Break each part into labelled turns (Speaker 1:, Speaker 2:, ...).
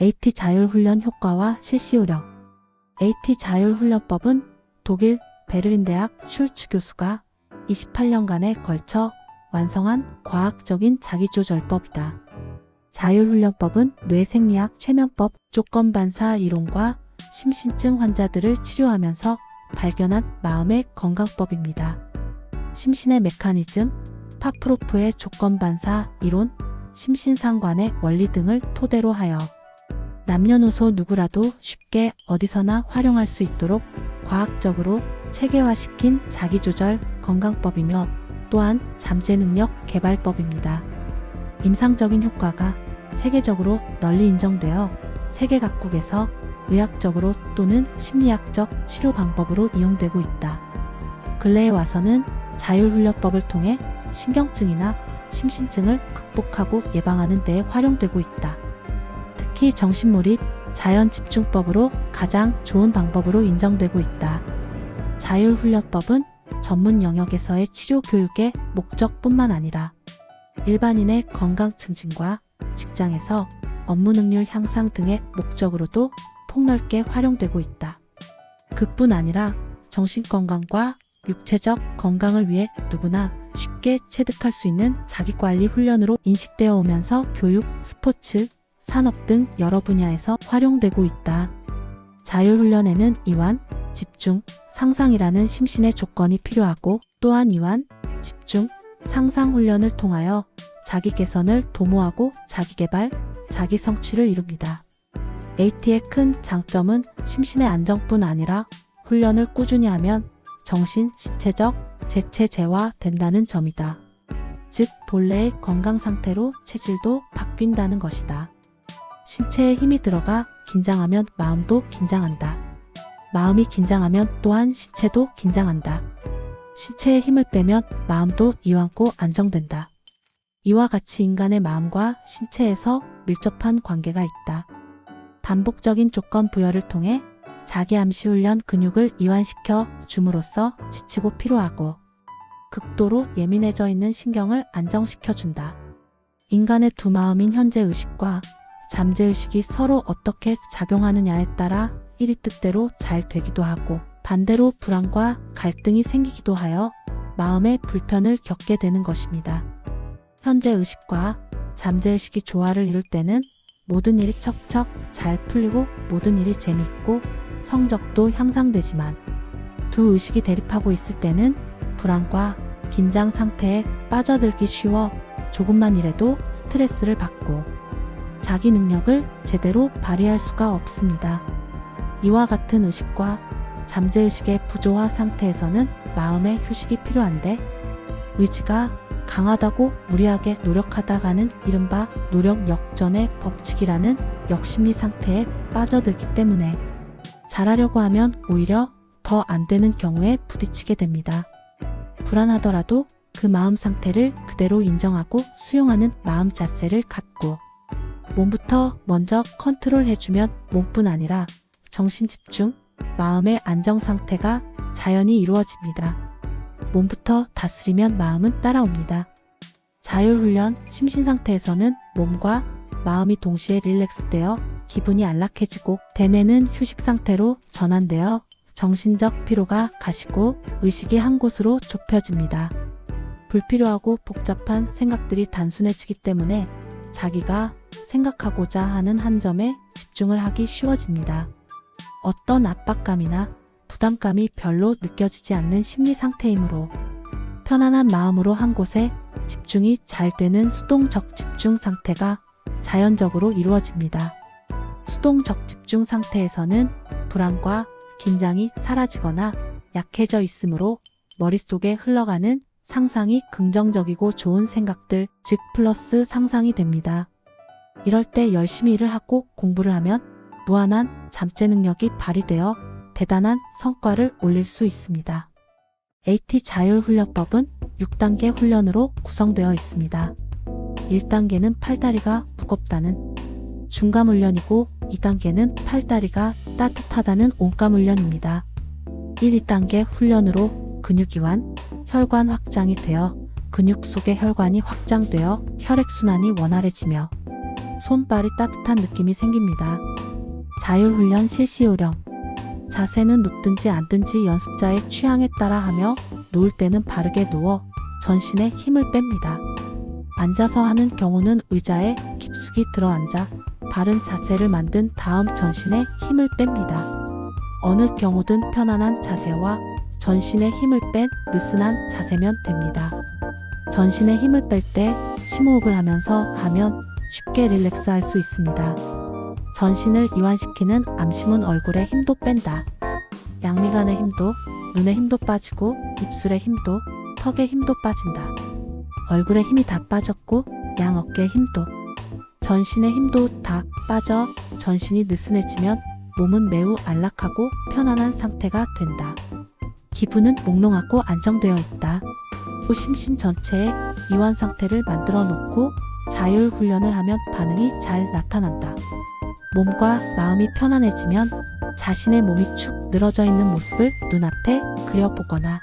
Speaker 1: AT 자율훈련 효과와 실시 요령. AT 자율훈련법은 독일 베를린 대학 슐츠 교수가 28년간에 걸쳐 완성한 과학적인 자기조절법이다. 자율훈련법은 뇌생리학 최면법 조건반사 이론과 심신증 환자들을 치료하면서 발견한 마음의 건강법입니다. 심신의 메커니즘, 파프로프의 조건반사 이론, 심신상관의 원리 등을 토대로 하여 남녀노소 누구라도 쉽게 어디서나 활용할 수 있도록 과학적으로 체계화시킨 자기조절 건강법이며 또한 잠재능력 개발법입니다. 임상적인 효과가 세계적으로 널리 인정되어 세계 각국에서 의학적으로 또는 심리학적 치료 방법으로 이용되고 있다. 근래에 와서는 자율훈련법을 통해 신경증이나 심신증을 극복하고 예방하는 데 활용되고 있다. 특히 정신몰입, 자연집중법으로 가장 좋은 방법으로 인정되고 있다. 자율훈련법은 전문 영역에서의 치료 교육의 목적뿐만 아니라 일반인의 건강 증진과 직장에서 업무 능률 향상 등의 목적으로도 폭넓게 활용되고 있다. 그뿐 아니라 정신건강과 육체적 건강을 위해 누구나 쉽게 체득할 수 있는 자기관리 훈련으로 인식되어 오면서 교육, 스포츠, 산업 등 여러 분야에서 활용되고 있다. 자율훈련에는 이완, 집중, 상상이라는 심신의 조건이 필요하고 또한 이완, 집중, 상상 훈련을 통하여 자기 개선을 도모하고 자기개발, 자기성취를 이룹니다. AT의 큰 장점은 심신의 안정뿐 아니라 훈련을 꾸준히 하면 정신, 신체적 재체제화된다는 점이다. 즉 본래의 건강 상태로 체질도 바뀐다는 것이다. 신체에 힘이 들어가 긴장하면 마음도 긴장한다. 마음이 긴장하면 또한 신체도 긴장한다. 신체에 힘을 빼면 마음도 이완고 안정된다. 이와 같이 인간의 마음과 신체에서 밀접한 관계가 있다. 반복적인 조건 부여를 통해 자기 암시 훈련 근육을 이완시켜 줌으로써 지치고 피로하고 극도로 예민해져 있는 신경을 안정시켜준다. 인간의 두 마음인 현재의식과 잠재의식이 서로 어떻게 작용하느냐에 따라 이리 뜻대로 잘 되기도 하고 반대로 불안과 갈등이 생기기도 하여 마음의 불편을 겪게 되는 것입니다. 현재의식과 잠재의식이 조화를 이룰 때는 모든 일이 척척 잘 풀리고 모든 일이 재미있고 성적도 향상되지만 두 의식이 대립하고 있을 때는 불안과 긴장 상태에 빠져들기 쉬워 조금만 일해도 스트레스를 받고 자기 능력을 제대로 발휘할 수가 없습니다. 이와 같은 의식과 잠재의식의 부조화 상태에서는 마음의 휴식이 필요한데 의지가 강하다고 무리하게 노력하다가는 이른바 노력 역전의 법칙이라는 역심리 상태에 빠져들기 때문에 잘하려고 하면 오히려 더 안 되는 경우에 부딪히게 됩니다. 불안하더라도 그 마음 상태를 그대로 인정하고 수용하는 마음 자세를 갖고 몸부터 먼저 컨트롤해주면 몸뿐 아니라 정신 집중, 마음의 안정 상태가 자연히 이루어집니다. 몸부터 다스리면 마음은 따라옵니다. 자율훈련 심신 상태에서는 몸과 마음이 동시에 릴렉스되어 기분이 안락해지고 대뇌는 휴식 상태로 전환되어 정신적 피로가 가시고 의식이 한 곳으로 좁혀집니다. 불필요하고 복잡한 생각들이 단순해지기 때문에 자기가 생각하고자 하는 한 점에 집중을 하기 쉬워집니다. 어떤 압박감이나 부담감이 별로 느껴지지 않는 심리 상태이므로 편안한 마음으로 한 곳에 집중이 잘 되는 수동적 집중 상태가 자연적으로 이루어집니다. 수동적 집중 상태에서는 불안과 긴장이 사라지거나 약해져 있으므로 머릿속에 흘러가는 상상이 긍정적이고 좋은 생각들, 즉 플러스 상상이 됩니다. 이럴 때 열심히 일을 하고 공부를 하면 무한한 잠재 능력이 발휘되어 대단한 성과를 올릴 수 있습니다. AT 자율훈련법은 6단계 훈련으로 구성되어 있습니다. 1단계는 팔다리가 무겁다는 중감 훈련이고 2단계는 팔다리가 따뜻하다는 온감 훈련입니다. 1, 2단계 훈련으로 근육 이완, 혈관 확장이 되어 근육 속의 혈관이 확장되어 혈액순환이 원활해지며 손발이 따뜻한 느낌이 생깁니다. 자율훈련 실시 요령. 자세는 눕든지 앉든지 연습자의 취향에 따라 하며 누울 때는 바르게 누워 전신에 힘을 뺍니다. 앉아서 하는 경우는 의자에 깊숙이 들어앉아 바른 자세를 만든 다음 전신에 힘을 뺍니다. 어느 경우든 편안한 자세와 전신에 힘을 뺀 느슨한 자세면 됩니다. 전신에 힘을 뺄 때 심호흡을 하면서 하면 쉽게 릴렉스할 수 있습니다. 전신을 이완시키는 암심은 얼굴에 힘도 뺀다. 양미간의 힘도, 눈에 힘도 빠지고 입술에 힘도, 턱에 힘도 빠진다. 얼굴에 힘이 다 빠졌고 양 어깨에 힘도, 전신의 힘도 다 빠져 전신이 느슨해지면 몸은 매우 안락하고 편안한 상태가 된다. 기분은 몽롱하고 안정되어 있다. 심신 전체에 이완 상태를 만들어 놓고 자율 훈련을 하면 반응이 잘 나타난다. 몸과 마음이 편안해지면 자신의 몸이 축 늘어져 있는 모습을 눈앞에 그려보거나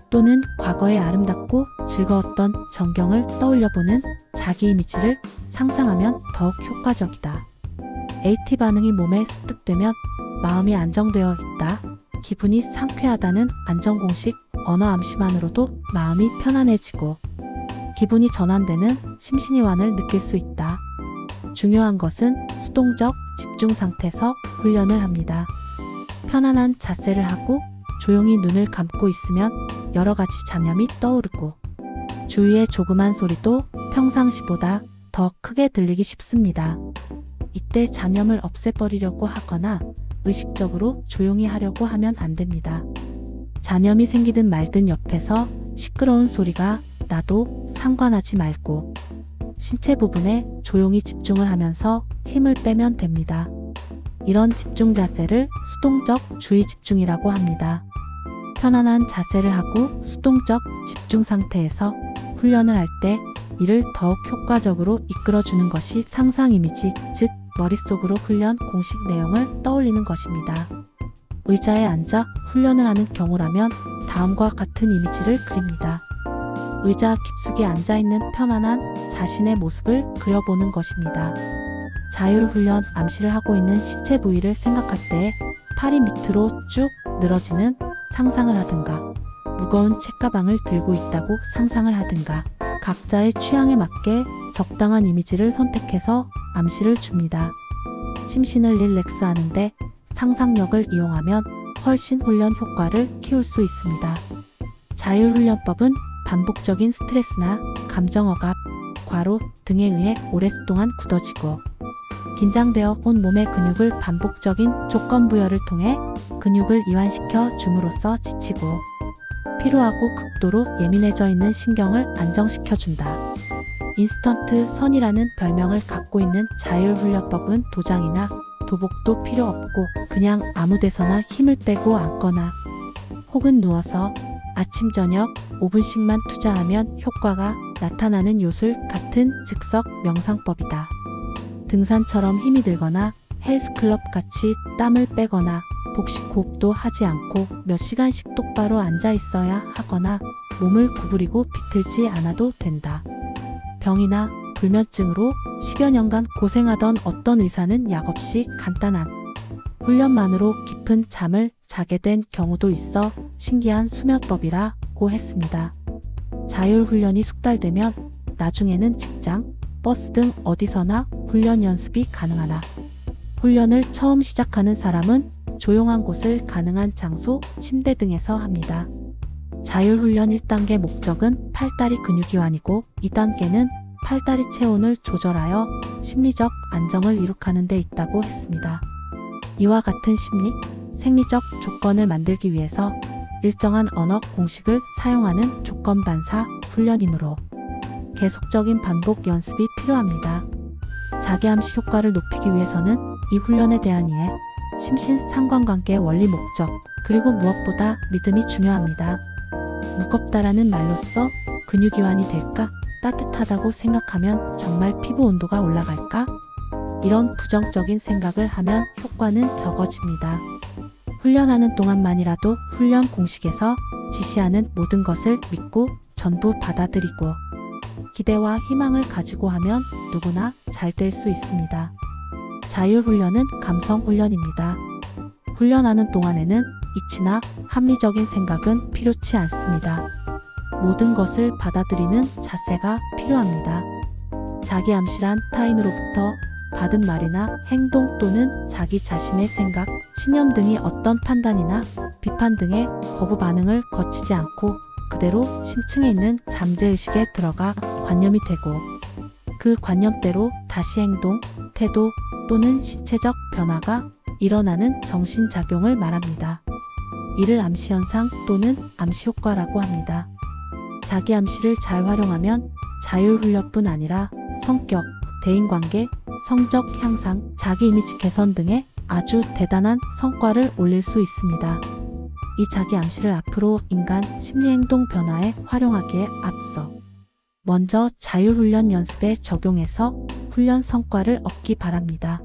Speaker 1: 또는 과거의 아름답고 즐거웠던 전경을 떠올려보는 자기 이미지를 상상하면 더욱 효과적이다. AT 반응이 몸에 습득되면 마음이 안정되어 있다. 기분이 상쾌하다는 안정공식 언어 암시만으로도 마음이 편안해지고 기분이 전환되는 심신이완을 느낄 수 있다. 중요한 것은 수동적 집중 상태에서 훈련을 합니다. 편안한 자세를 하고 조용히 눈을 감고 있으면 여러 가지 잡념이 떠오르고 주위의 조그만 소리도 평상시보다 더 크게 들리기 쉽습니다. 이때 잡념을 없애버리려고 하거나 의식적으로 조용히 하려고 하면 안 됩니다. 잡념이 생기든 말든 옆에서 시끄러운 소리가 나도 상관하지 말고 신체 부분에 조용히 집중을 하면서 힘을 빼면 됩니다. 이런 집중 자세를 수동적 주의 집중이라고 합니다. 편안한 자세를 하고 수동적 집중 상태에서 훈련을 할 때 이를 더욱 효과적으로 이끌어주는 것이 상상 이미지, 즉 머릿속으로 훈련 공식 내용을 떠올리는 것입니다. 의자에 앉아 훈련을 하는 경우라면 다음과 같은 이미지를 그립니다. 의자 깊숙이 앉아있는 편안한 자신의 모습을 그려보는 것입니다. 자율훈련 암시를 하고 있는 신체 부위를 생각할 때 팔이 밑으로 쭉 늘어지는 상상을 하든가 무거운 책가방을 들고 있다고 상상을 하든가 각자의 취향에 맞게 적당한 이미지를 선택해서 암시를 줍니다. 심신을 릴렉스하는데 상상력을 이용하면 훨씬 훈련 효과를 키울 수 있습니다. 자율훈련법은 반복적인 스트레스나 감정억압, 과로 등에 의해 오랫동안 굳어지고 긴장되어 온 몸의 근육을 반복적인 조건 부여를 통해 근육을 이완시켜 줌으로써 지치고 피로하고 극도로 예민해져 있는 신경을 안정시켜준다. 인스턴트 선이라는 별명을 갖고 있는 자율훈련법은 도장이나 도복도 필요 없고 그냥 아무 데서나 힘을 빼고 앉거나 혹은 누워서 아침 저녁 5분씩만 투자하면 효과가 나타나는 요술 같은 즉석 명상법이다. 등산처럼 힘이 들거나 헬스클럽 같이 땀을 빼거나 복식 호흡도 하지 않고 몇 시간씩 똑바로 앉아 있어야 하거나 몸을 구부리고 비틀지 않아도 된다. 병이나 불면증으로 10여 년간 고생하던 어떤 의사는 약 없이 간단한 훈련만으로 깊은 잠을 자게 된 경우도 있어 신기한 수면법이라고 했습니다. 자율훈련이 숙달되면 나중에는 직장, 버스 등 어디서나 훈련 연습이 가능하나 훈련을 처음 시작하는 사람은 조용한 곳을 가능한 장소, 침대 등에서 합니다. 자율훈련 1단계 목적은 팔다리 근육이완이고 2단계는 팔다리 체온을 조절하여 심리적 안정을 이룩하는 데 있다고 했습니다. 이와 같은 심리, 생리적 조건을 만들기 위해서 일정한 언어 공식을 사용하는 조건 반사 훈련이므로 계속적인 반복 연습이 필요합니다. 자기 암시 효과를 높이기 위해서는 이 훈련에 대한 이해, 심신 상관관계 원리 목적, 그리고 무엇보다 믿음이 중요합니다. 무겁다라는 말로써 근육이완이 될까? 따뜻하다고 생각하면 정말 피부 온도가 올라갈까? 이런 부정적인 생각을 하면 효과는 적어집니다. 훈련하는 동안만이라도 훈련 공식에서 지시하는 모든 것을 믿고 전부 받아들이고 기대와 희망을 가지고 하면 누구나 잘 될 수 있습니다. 자율훈련은 감성훈련입니다. 훈련하는 동안에는 이치나 합리적인 생각은 필요치 않습니다. 모든 것을 받아들이는 자세가 필요합니다. 자기 암시란 타인으로부터 받은 말이나 행동 또는 자기 자신의 생각, 신념 등이 어떤 판단이나 비판 등의 거부 반응을 거치지 않고 그대로 심층에 있는 잠재의식에 들어가 관념이 되고 그 관념대로 다시 행동, 태도 또는 신체적 변화가 일어나는 정신작용을 말합니다. 이를 암시현상 또는 암시효과라고 합니다. 자기 암시를 잘 활용하면 자율훈련뿐 아니라 성격, 대인관계, 성적 향상, 자기 이미지 개선 등의 아주 대단한 성과를 올릴 수 있습니다. 이 자기 암시를 앞으로 인간 심리행동 변화에 활용하기에 앞서 먼저 자율훈련 연습에 적용해서 훈련 성과를 얻기 바랍니다.